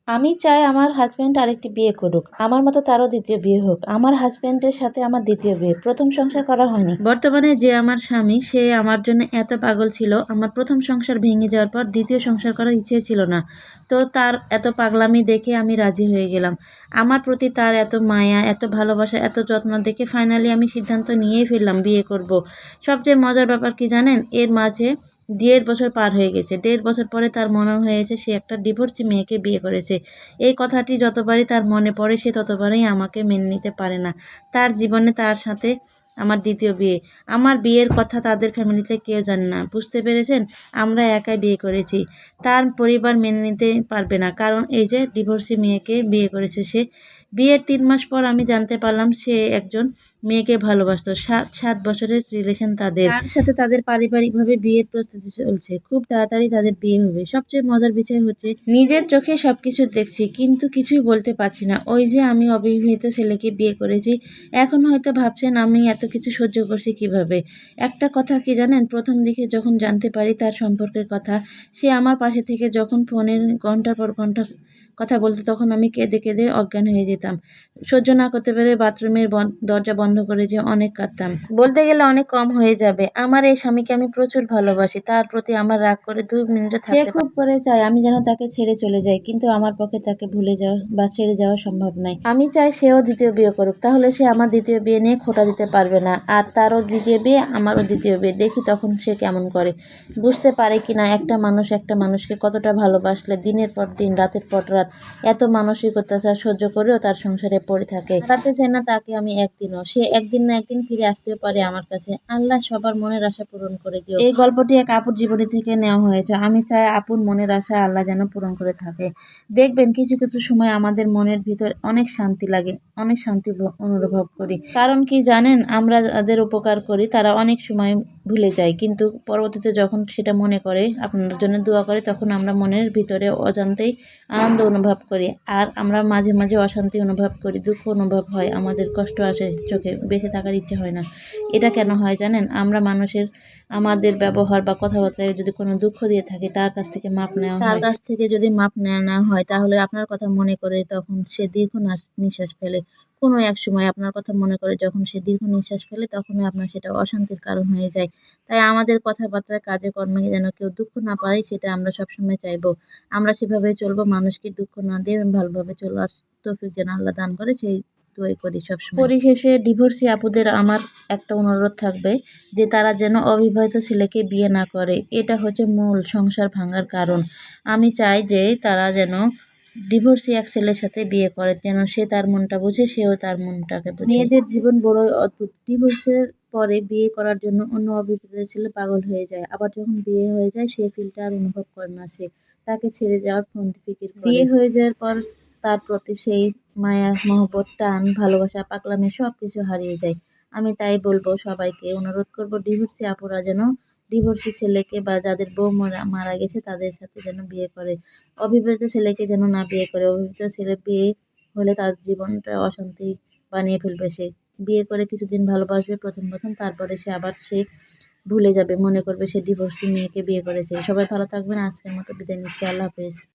আমি চাই আমার হাজব্যান্ড আরেকটি বিয়ে করুক, আমার মতো তারও দ্বিতীয় বিয়ে হোক। আমার হাজব্যান্ডের সাথে আমার দ্বিতীয় বিয়ে, প্রথম সংসার করা হয়নি। বর্তমানে যে আমার স্বামী, সে আমার জন্য এত পাগল ছিল, আমার প্রথম সংসার ভেঙে যাওয়ার পর দ্বিতীয় সংসার করার ইচ্ছে ছিল না। তো তার এত পাগলামি দেখে আমি রাজি হয়ে গেলাম। আমার প্রতি তার এত মায়া, এত ভালোবাসা, এত যত্ন দেখে ফাইনালি আমি সিদ্ধান্ত নিয়েই ফেললাম বিয়ে করব। সবচেয়ে মজার ব্যাপার কি জানেন, এর মাঝে 1.5 বছর পার হয়ে গেছে। 1.5 বছর পরে তার মনে হয়েছে সে একটা ডিভোর্সি মেয়েকে বিয়ে করেছে। এই কথাটি যতবারই তার মনে পড়ে, সে ততবারই আমাকে মেনে নিতে পারে না। তার জীবনে তার সাথে আমার দ্বিতীয় বিয়ে। আমার বিয়ের কথা তাদের ফ্যামিলিতে কেউ জানে না। বুঝতে পেরেছেন? আমরা একাই বিয়ে করেছি। তার পরিবার মেনে নিতে পারবে না, কারণ এই যে ডিভোর্সি মেয়েকে বিয়ে করেছে সে। বিয়ের 3 মাস পর আমি জানতে পারলাম সে একজন মেয়েকে ভালোবাসতো। 7 বছরের রিলেশন তাদের। তার সাথে তাদের পারিবারিকভাবে বিয়ের প্রস্তুতি চলছে। খুব তাড়াতাড়ি তাদের বিয়ে হবে। সবচেয়ে মজার বিষয় হচ্ছে, নিজের চোখে সবকিছু দেখছি কিন্তু কিছুই বলতে পারছি না। ওই যে আমি অবিবাহিত ছেলেকে বিয়ে করেছি। এখন হয়তো ভাবছেন আমি এত কিছু সহ্য করছি কিভাবে। একটা কথা কি জানেন, প্রথম দিকে যখন জানতে পারি তার সম্পর্কের কথা, সে আমার পাশে থেকে যখন ফোনের ঘন্টার পর ঘন্টা কথা বলতো, তখন আমি কেঁদে কেঁদে অজ্ঞান হয়ে যেতাম। সহ্য না করতে পেরে বাথরুমের দরজা বন্ধ করে যে অনেক কাঁদতাম। বলতে গেলে অনেক কম হয়ে যাবে। আমার এই স্বামীকে আমি প্রচুর ভালোবাসি। তার প্রতি আমার রাগ করে 2 মিনিটও থাকতে সে খুব করে চায় আমি যেন তাকে ছেড়ে চলে যাই, কিন্তু আমার পক্ষে তাকে ভুলে যাওয়া বা ছেড়ে যাওয়া সম্ভব নয়। আমি চাই সেও দ্বিতীয় বিয়ে করুক, তাহলে সে আমার দ্বিতীয় বিয়ে নিয়ে খোঁটা দিতে পারবে না। আর তারও দ্বিতীয় বিয়ে, আমারও দ্বিতীয় বিয়ে। দেখি তখন সে কেমন করে। বুঝতে পারে কিনা একটা মানুষ একটা মানুষকে কতটা ভালোবাসলে দিনের পর দিন, রাতের পর রাত এত মানসিক অত্যাচার সহ্য করেও তার সংসারে পড়ে থাকে। হারাতে চাই না তাকে আমি একদিনও। সে একদিন না একদিন ফিরে আসতেও পারে আমার কাছে। আল্লাহ সবার মনের আশা পূরণ করে দিও। এই গল্পটি এক আপুর জীবনী থেকে নেওয়া হয়েছে। আমি চাই আপুর মনের আশা আল্লাহ যেন পূরণ করে থাকে। দেখবেন কিছু কিছু সময় আমাদের মনের ভিতর অনেক শান্তি লাগে, অনেক শান্তি অনুভব করি। কারণ কি জানেন, আমরা যাদের উপকার করি তারা অনেক সময় ভুলে যায়, কিন্তু পরবর্তীতে যখন সেটা মনে করে, আপনার জন্য দোয়া করে, তখন আমরা মনের ভিতরে অজান্তেই আনন্দ অনুভব করি। আর আমরা মাঝে মাঝে অশান্তি অনুভব করি, দুঃখ অনুভব হয়, আমাদের কষ্ট আসে, চোখে বেঁচে থাকার ইচ্ছে হয় না। এটা কেন হয় জানেন? আমরা মানুষের আমাদের ব্যবহার বা কথাবার্তায় যদি কোনো দুঃখ দিয়ে থাকি, তার কাছ থেকে মাপ নেওয়া হয়। তার কাছ থেকে যদি মাপ না হয়, তাহলে আপনার কথা মনে করে তখন সে দীর্ঘ নিঃশ্বাস ফেলে। কোনো এক সময় আপনার কথা মনে করে যখন সে দীর্ঘ নিঃশ্বাস ফেলে, তখনই আপনার সেটা অশান্তির কারণ হয়ে যায়। তাই আমাদের কথাবার্তা, কাজে কর্মে যেন কেউ দুঃখ না পায়, সেটা আমরা সবসময় চাইবো। আমরা সেভাবে চলবো, মানুষকে দুঃখ না দিয়ে ভালোভাবে চলার তৌফিক যেন আল্লাহ দান করে, সেই দোয়াই করি সবসময়। পরিশেষে ডিভোর্সি আপুদের আমার একটা অনুরোধ থাকবে, যে তারা যেন অবিবাহিত ছেলেকে বিয়ে না করে। এটা হচ্ছে মূল সংসার ভাঙার কারণ। আমি চাই যে তারা যেন ডিভোর্সি এক ছেলের সাথে বিয়ে করে, যেন সে তার মনটা বুঝে, সেও তার মনটাকে বুঝে। মেয়েদের জীবন বড়ই অদ্ভুত। ডিভোর্সের পরে বিয়ে করার জন্য অন্য অবিবাহিত ছেলে পাগল হয়ে যায়, আবার যখন বিয়ে হয়ে যায় সেই ফিলটা আর অনুভব করে না সে। তাকে ছেড়ে যাওয়ার ফিকির করে। বিয়ে হয়ে যাওয়ার পর তার প্রতি সেই মায়া, মহব্বত, টান, ভালোবাসা, পাগলামি সবকিছু হারিয়ে যায়। আমি তাই বলবো, সবাইকে অনুরোধ করব, ডিভোর্সি আপুরা যেন ডিভোর্সি ছেলেকে বা যাদের বউ মারা গেছে তাদের সাথে যেন বিয়ে করে। অবিবাহিত ছেলেকে যেন না বিয়ে করে। অবিবাহিত ছেলে বিয়ে হলে তার জীবনটা অশান্তি বানিয়ে ফেলবে সে। বিয়ে করে কিছুদিন ভালোবাসবে প্রথম প্রথম, তারপরে সে ভুলে যাবে, মনে করবে সে ডিভোর্সি মেয়েকে বিয়ে করেছে। সবাই ভালো থাকবেন। আজকের মতো বিদায় নিচ্ছি। আল্লাহ হাফেজ।